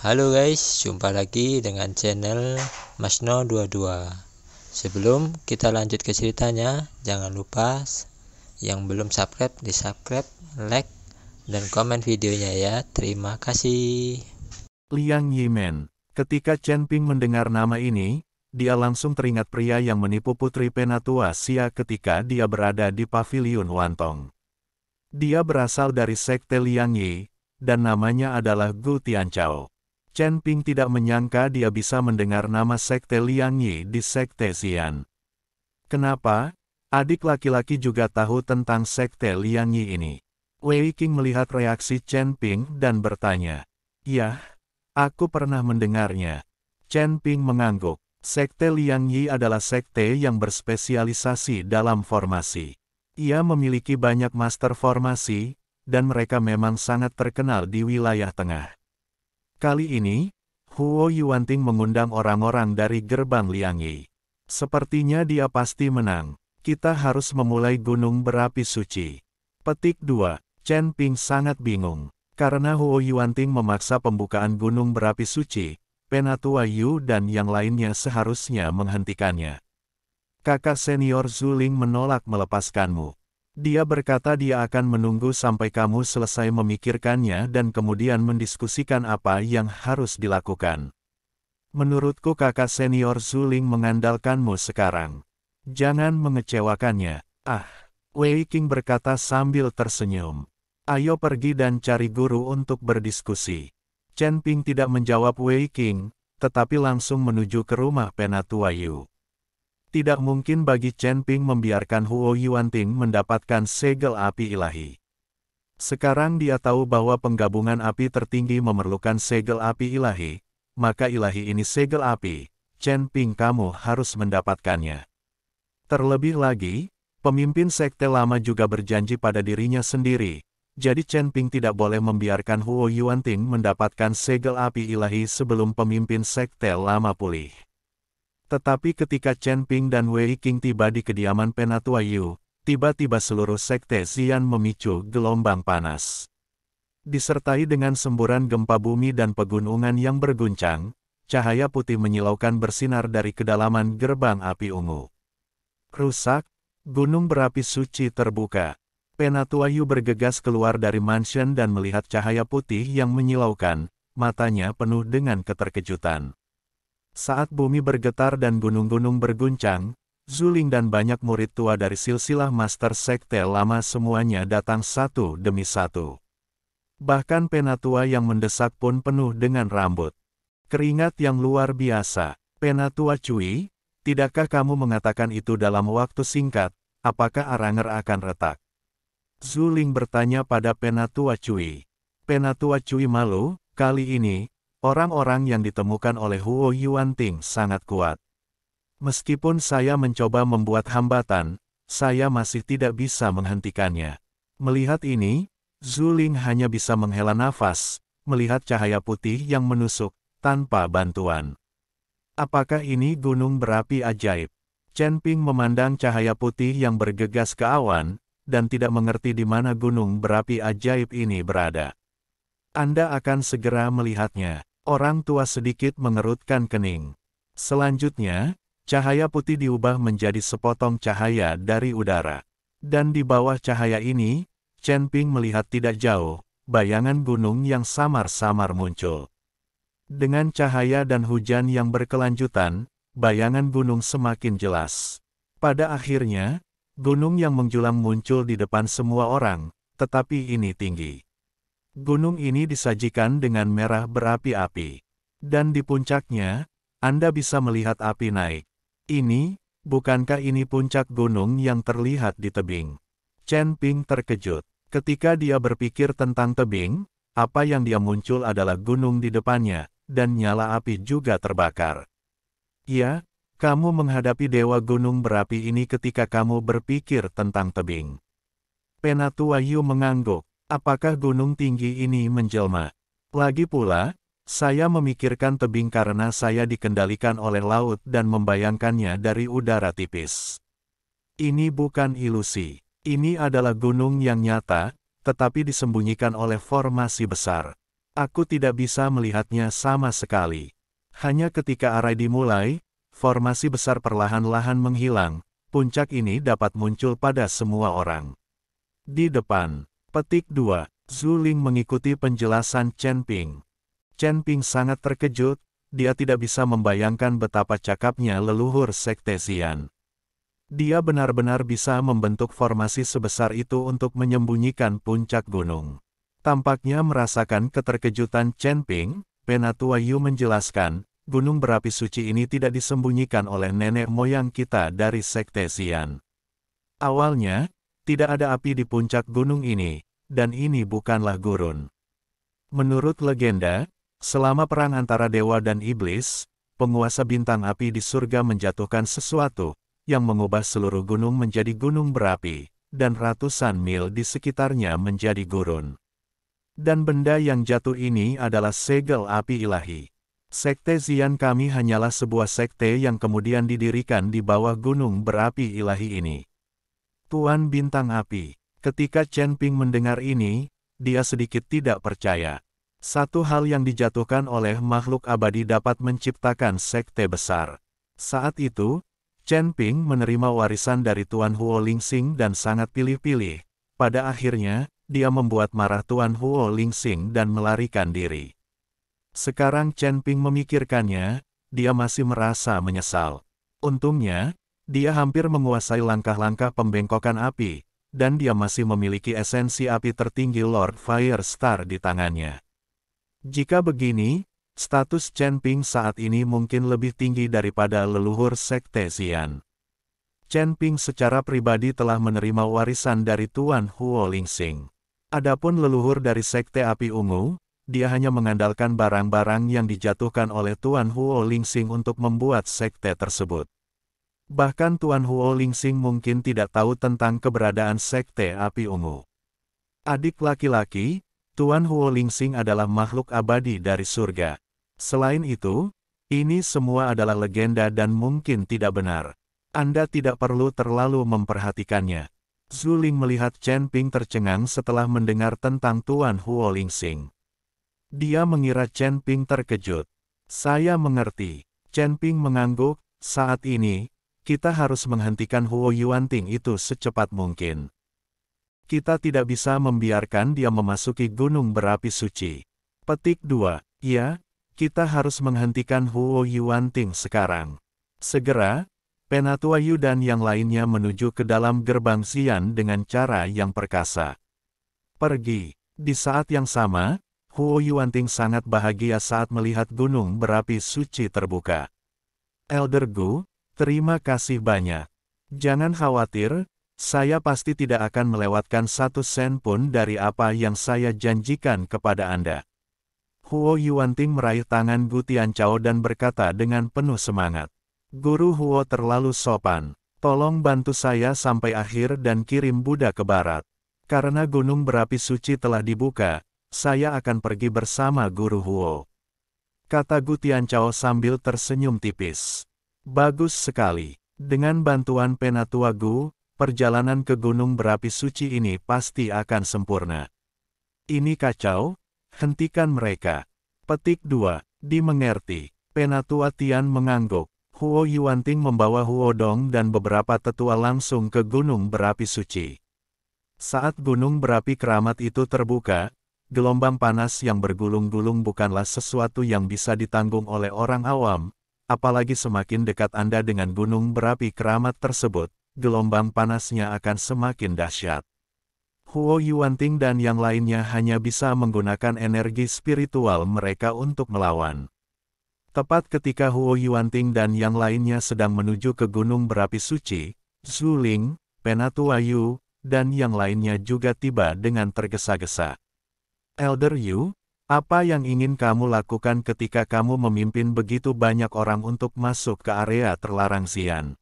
Halo guys, jumpa lagi dengan channel Masno22. Sebelum kita lanjut ke ceritanya, jangan lupa yang belum subscribe di subscribe, like, dan komen videonya ya. Terima kasih. Liang Yimen. Ketika Chen Ping mendengar nama ini, dia langsung teringat pria yang menipu Putri Penatua Xia ketika dia berada di paviliun Wantong. Dia berasal dari sekte Liang Yi, dan namanya adalah Gu Tianchao. Chen Ping tidak menyangka dia bisa mendengar nama sekte Liang Yi di sekte Xian. Kenapa? Adik laki-laki juga tahu tentang sekte Liang Yi ini. Wei Qing melihat reaksi Chen Ping dan bertanya, "Yah, aku pernah mendengarnya." Chen Ping mengangguk. Sekte Liang Yi adalah sekte yang berspesialisasi dalam formasi. Ia memiliki banyak master formasi, dan mereka memang sangat terkenal di wilayah tengah. Kali ini, Huo Yuanting mengundang orang-orang dari gerbang Liang Yi. Sepertinya dia pasti menang. Kita harus memulai gunung berapi suci. Petik 2. Chen Ping sangat bingung. Karena Huo Yuanting memaksa pembukaan gunung berapi suci, Penatua Yu dan yang lainnya seharusnya menghentikannya. Kakak senior Zuling menolak melepaskanmu. Dia berkata dia akan menunggu sampai kamu selesai memikirkannya dan kemudian mendiskusikan apa yang harus dilakukan. Menurutku kakak senior Zuling mengandalkanmu sekarang. Jangan mengecewakannya. Ah, Wei Qing berkata sambil tersenyum. Ayo pergi dan cari guru untuk berdiskusi. Chen Ping tidak menjawab Wei Qing, tetapi langsung menuju ke rumah Penatua Yu. Tidak mungkin bagi Chen Ping membiarkan Huo Yuanting mendapatkan segel api ilahi. Sekarang dia tahu bahwa penggabungan api tertinggi memerlukan segel api ilahi, maka ilahi ini segel api, Chen Ping kamu harus mendapatkannya. Terlebih lagi, pemimpin sekte lama juga berjanji pada dirinya sendiri, jadi Chen Ping tidak boleh membiarkan Huo Yuanting mendapatkan segel api ilahi sebelum pemimpin sekte lama pulih. Tetapi ketika Chen Ping dan Wei Qing tiba di kediaman Penatua Yu, tiba-tiba seluruh sekte Xian memicu gelombang panas. Disertai dengan semburan gempa bumi dan pegunungan yang berguncang, cahaya putih menyilaukan bersinar dari kedalaman gerbang api ungu. Rusak, gunung berapi suci terbuka. Penatua Yu bergegas keluar dari mansion dan melihat cahaya putih yang menyilaukan, matanya penuh dengan keterkejutan. Saat bumi bergetar dan gunung-gunung berguncang, Zuling dan banyak murid tua dari silsilah master sekte lama semuanya datang satu demi satu. Bahkan Penatua yang mendesak pun penuh dengan rambut keringat yang luar biasa. Penatua Cui, tidakkah kamu mengatakan itu dalam waktu singkat, apakah Aranger akan retak? Zuling bertanya pada Penatua Cui. Penatua Cui malu, kali ini, orang-orang yang ditemukan oleh Huo Yuanting sangat kuat. Meskipun saya mencoba membuat hambatan, saya masih tidak bisa menghentikannya. Melihat ini, Zuling hanya bisa menghela nafas, melihat cahaya putih yang menusuk, tanpa bantuan. Apakah ini gunung berapi ajaib? Chen Ping memandang cahaya putih yang bergegas ke awan, dan tidak mengerti di mana gunung berapi ajaib ini berada. Anda akan segera melihatnya. Orang tua sedikit mengerutkan kening. Selanjutnya, cahaya putih diubah menjadi sepotong cahaya dari udara. Dan di bawah cahaya ini, Chen Ping melihat tidak jauh, bayangan gunung yang samar-samar muncul. Dengan cahaya dan hujan yang berkelanjutan, bayangan gunung semakin jelas. Pada akhirnya, gunung yang menjulang muncul di depan semua orang, tetapi ini tinggi. Gunung ini disajikan dengan merah berapi-api. Dan di puncaknya, Anda bisa melihat api naik. Ini, bukankah ini puncak gunung yang terlihat di tebing? Chen Ping terkejut. Ketika dia berpikir tentang tebing, apa yang dia muncul adalah gunung di depannya, dan nyala api juga terbakar. Ya, kamu menghadapi dewa gunung berapi ini ketika kamu berpikir tentang tebing. Penatua Yu mengangguk. Apakah gunung tinggi ini menjelma? Lagi pula, saya memikirkan tebing karena saya dikendalikan oleh laut dan membayangkannya dari udara tipis. Ini bukan ilusi. Ini adalah gunung yang nyata, tetapi disembunyikan oleh formasi besar. Aku tidak bisa melihatnya sama sekali. Hanya ketika arai dimulai, formasi besar perlahan-lahan menghilang, puncak ini dapat muncul pada semua orang. Di depan, petik 2, Zhu Ling mengikuti penjelasan Chen Ping. Chen Ping sangat terkejut, dia tidak bisa membayangkan betapa cakapnya leluhur Sekte Xian. Dia benar-benar bisa membentuk formasi sebesar itu untuk menyembunyikan puncak gunung. Tampaknya merasakan keterkejutan Chen Ping, Penatua Yu menjelaskan, gunung berapi suci ini tidak disembunyikan oleh nenek moyang kita dari Sekte Xian. Awalnya, tidak ada api di puncak gunung ini, dan ini bukanlah gurun. Menurut legenda, selama perang antara dewa dan iblis, penguasa bintang api di surga menjatuhkan sesuatu yang mengubah seluruh gunung menjadi gunung berapi, dan ratusan mil di sekitarnya menjadi gurun. Dan benda yang jatuh ini adalah segel api ilahi. Sekte Xian kami hanyalah sebuah sekte yang kemudian didirikan di bawah gunung berapi ilahi ini. Tuan Bintang Api, ketika Chen Ping mendengar ini, dia sedikit tidak percaya. Satu hal yang dijatuhkan oleh makhluk abadi dapat menciptakan sekte besar. Saat itu, Chen Ping menerima warisan dari Tuan Huo Lingxing dan sangat pilih-pilih. Pada akhirnya, dia membuat marah Tuan Huo Lingxing dan melarikan diri. Sekarang Chen Ping memikirkannya, dia masih merasa menyesal. Untungnya, dia hampir menguasai langkah-langkah pembengkokan api, dan dia masih memiliki esensi api tertinggi Lord Fire Star di tangannya. Jika begini, status Chen Ping saat ini mungkin lebih tinggi daripada leluhur Sekte Xian. Chen Ping secara pribadi telah menerima warisan dari Tuan Huo Lingxing. Adapun leluhur dari Sekte Api Ungu, dia hanya mengandalkan barang-barang yang dijatuhkan oleh Tuan Huo Lingxing untuk membuat sekte tersebut. Bahkan Tuan Huo Lingxing mungkin tidak tahu tentang keberadaan Sekte Api Ungu. Adik laki-laki, Tuan Huo Lingxing adalah makhluk abadi dari surga. Selain itu, ini semua adalah legenda dan mungkin tidak benar. Anda tidak perlu terlalu memperhatikannya. Zhu Ling melihat Chen Ping tercengang setelah mendengar tentang Tuan Huo Lingxing. Dia mengira Chen Ping terkejut. Saya mengerti. Chen Ping mengangguk, saat ini, kita harus menghentikan Huo Yuanting itu secepat mungkin. Kita tidak bisa membiarkan dia memasuki gunung berapi suci. Petik 2, ya. Kita harus menghentikan Huo Yuanting sekarang. Segera, Penatua Yu dan yang lainnya menuju ke dalam gerbang Xian dengan cara yang perkasa. Pergi. Di saat yang sama, Huo Yuanting sangat bahagia saat melihat gunung berapi suci terbuka. Elder Gu, terima kasih banyak. Jangan khawatir, saya pasti tidak akan melewatkan 1 sen pun dari apa yang saya janjikan kepada Anda. Huo Yuanting meraih tangan Gu Tianchao dan berkata dengan penuh semangat. Guru Huo terlalu sopan. Tolong bantu saya sampai akhir dan kirim Buddha ke barat. Karena gunung berapi suci telah dibuka, saya akan pergi bersama Guru Huo. Kata Gu Tianchao sambil tersenyum tipis. Bagus sekali. Dengan bantuan Penatua Gu, perjalanan ke gunung berapi suci ini pasti akan sempurna. Ini kacau. Hentikan mereka. Petik 2, dimengerti. Penatua Tian mengangguk. Huo Yuanting membawa Huo Dong dan beberapa tetua langsung ke gunung berapi suci. Saat gunung berapi keramat itu terbuka, gelombang panas yang bergulung-gulung bukanlah sesuatu yang bisa ditanggung oleh orang awam, apalagi semakin dekat Anda dengan gunung berapi keramat tersebut, gelombang panasnya akan semakin dahsyat. Huo Yuanting dan yang lainnya hanya bisa menggunakan energi spiritual mereka untuk melawan. Tepat ketika Huo Yuanting dan yang lainnya sedang menuju ke gunung berapi suci, Zhu Ling, Penatua Yu, dan yang lainnya juga tiba dengan tergesa-gesa. Elder Yu, apa yang ingin kamu lakukan ketika kamu memimpin begitu banyak orang untuk masuk ke area terlarang Xian?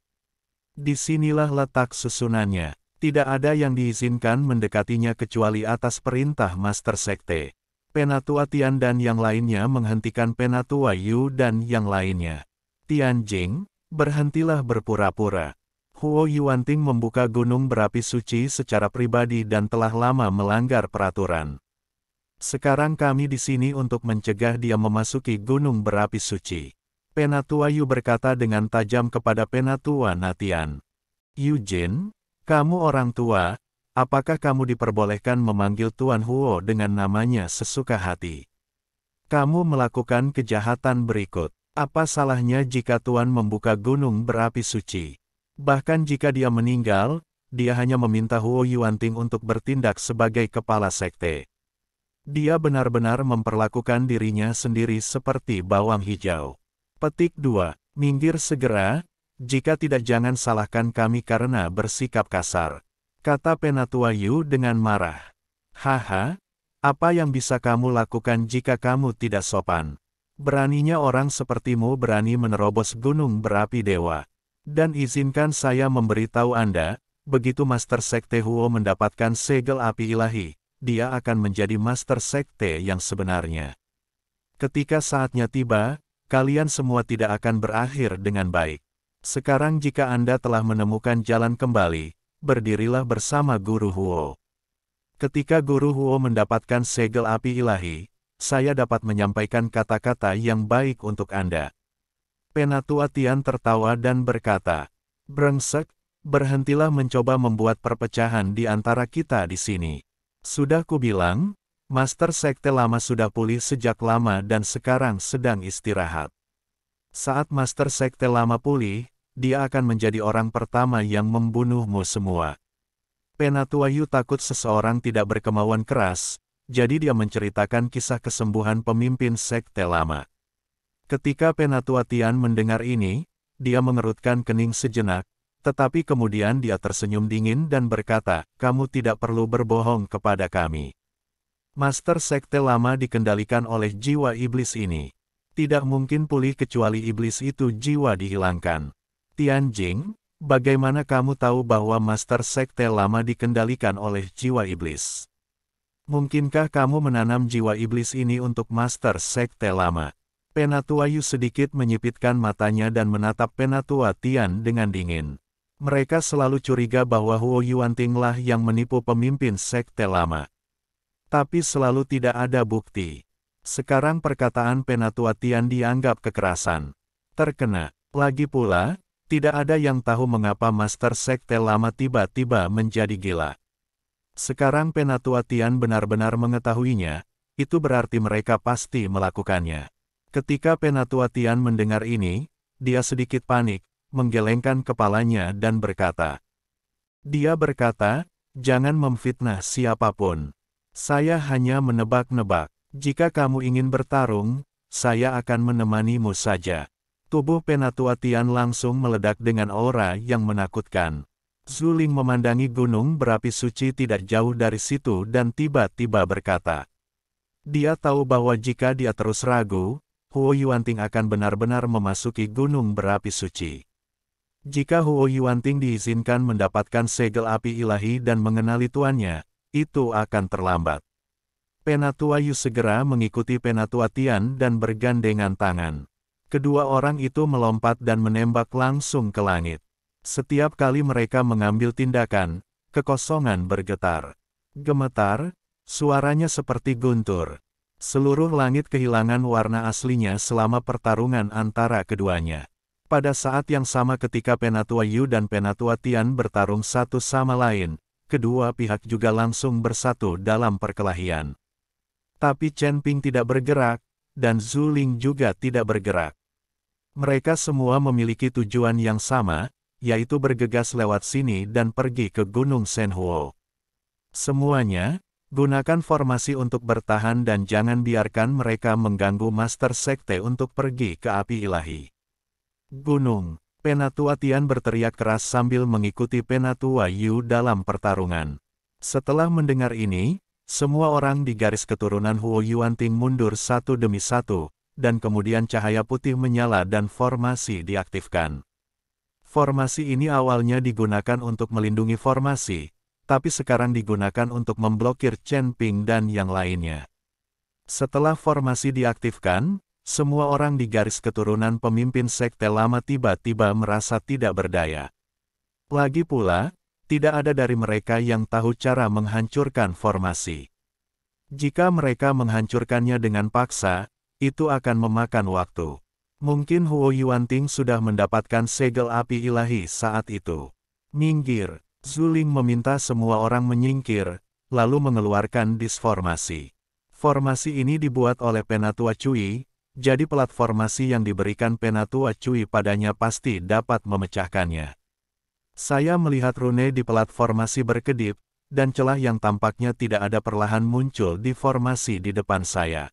Disinilah letak susunannya. Tidak ada yang diizinkan mendekatinya kecuali atas perintah Master Sekte. Penatua Tian dan yang lainnya menghentikan Penatua Yu dan yang lainnya. Tian Jing, berhentilah berpura-pura. Huo Yuanting membuka gunung berapi suci secara pribadi dan telah lama melanggar peraturan. Sekarang kami di sini untuk mencegah dia memasuki gunung berapi suci. Penatua Yu berkata dengan tajam kepada Penatua Natian. Eugene, kamu orang tua, apakah kamu diperbolehkan memanggil Tuan Huo dengan namanya sesuka hati? Kamu melakukan kejahatan berikut. Apa salahnya jika Tuan membuka gunung berapi suci? Bahkan jika dia meninggal, dia hanya meminta Huo Yuanting untuk bertindak sebagai kepala sekte. Dia benar-benar memperlakukan dirinya sendiri seperti bawang hijau. Petik 2. Minggir segera, jika tidak jangan salahkan kami karena bersikap kasar. Kata Penatua Yu dengan marah. Haha, apa yang bisa kamu lakukan jika kamu tidak sopan? Beraninya orang sepertimu berani menerobos gunung berapi dewa. Dan izinkan saya memberitahu Anda, begitu Master Sekte Huo mendapatkan segel api ilahi, dia akan menjadi Master Sekte yang sebenarnya. Ketika saatnya tiba, kalian semua tidak akan berakhir dengan baik. Sekarang jika Anda telah menemukan jalan kembali, berdirilah bersama Guru Huo. Ketika Guru Huo mendapatkan segel api ilahi, saya dapat menyampaikan kata-kata yang baik untuk Anda. Penatua Tian tertawa dan berkata, brengsek, berhentilah mencoba membuat perpecahan di antara kita di sini. Sudah kubilang, Master Sekte Lama sudah pulih sejak lama dan sekarang sedang istirahat. Saat Master Sekte Lama pulih, dia akan menjadi orang pertama yang membunuhmu semua. Penatua Yu takut seseorang tidak berkemauan keras, jadi dia menceritakan kisah kesembuhan pemimpin Sekte Lama. Ketika Penatua Tian mendengar ini, dia mengerutkan kening sejenak, tetapi kemudian dia tersenyum dingin dan berkata, kamu tidak perlu berbohong kepada kami. Master Sekte Lama dikendalikan oleh jiwa iblis ini. Tidak mungkin pulih kecuali iblis itu jiwa dihilangkan. Tianjing, bagaimana kamu tahu bahwa Master Sekte Lama dikendalikan oleh jiwa iblis? Mungkinkah kamu menanam jiwa iblis ini untuk Master Sekte Lama? Penatua Yu sedikit menyipitkan matanya dan menatap Penatua Tian dengan dingin. Mereka selalu curiga bahwa Huo Yuanting lah yang menipu pemimpin Sekte Lama. Tapi selalu tidak ada bukti. Sekarang perkataan Penatua Tian dianggap kekerasan. Terkena. Lagi pula, tidak ada yang tahu mengapa Master Sekte Lama tiba-tiba menjadi gila. Sekarang Penatua Tian benar-benar mengetahuinya, itu berarti mereka pasti melakukannya. Ketika Penatua Tian mendengar ini, dia sedikit panik, menggelengkan kepalanya dan berkata. Dia berkata, jangan memfitnah siapapun. Saya hanya menebak-nebak. Jika kamu ingin bertarung, saya akan menemanimu saja. Tubuh Penatua Tian langsung meledak dengan aura yang menakutkan. Zuling memandangi gunung berapi suci tidak jauh dari situ dan tiba-tiba berkata. Dia tahu bahwa jika dia terus ragu, Huo Yuanting akan benar-benar memasuki gunung berapi suci. Jika Huo Yuanting diizinkan mendapatkan segel api ilahi dan mengenali tuannya, itu akan terlambat. Penatua Yu segera mengikuti Penatua Tian dan bergandengan tangan. Kedua orang itu melompat dan menembak langsung ke langit. Setiap kali mereka mengambil tindakan, kekosongan bergetar. Gemetar, suaranya seperti guntur. Seluruh langit kehilangan warna aslinya selama pertarungan antara keduanya. Pada saat yang sama ketika Penatua Yu dan Penatua Tian bertarung satu sama lain, kedua pihak juga langsung bersatu dalam perkelahian. Tapi Chen Ping tidak bergerak, dan Zhu Ling juga tidak bergerak. Mereka semua memiliki tujuan yang sama, yaitu bergegas lewat sini dan pergi ke Gunung Shenhuo. Semuanya, gunakan formasi untuk bertahan dan jangan biarkan mereka mengganggu Master Sekte untuk pergi ke api ilahi. Gunung, Penatua Tian berteriak keras sambil mengikuti Penatua Yu dalam pertarungan. Setelah mendengar ini, semua orang di garis keturunan Huo Yuanting mundur satu demi satu, dan kemudian cahaya putih menyala dan formasi diaktifkan. Formasi ini awalnya digunakan untuk melindungi formasi, tapi sekarang digunakan untuk memblokir Chen Ping dan yang lainnya. Setelah formasi diaktifkan, semua orang di garis keturunan pemimpin Sekte Lama tiba-tiba merasa tidak berdaya. Lagi pula, tidak ada dari mereka yang tahu cara menghancurkan formasi. Jika mereka menghancurkannya dengan paksa, itu akan memakan waktu. Mungkin Huo Yuanting sudah mendapatkan segel api ilahi saat itu. Minggir, Zuling meminta semua orang menyingkir, lalu mengeluarkan disformasi. Formasi ini dibuat oleh Penatua Cui, jadi pelat formasi yang diberikan Penatua Cui padanya pasti dapat memecahkannya. Saya melihat rune di pelat formasi berkedip, dan celah yang tampaknya tidak ada perlahan muncul di formasi di depan saya.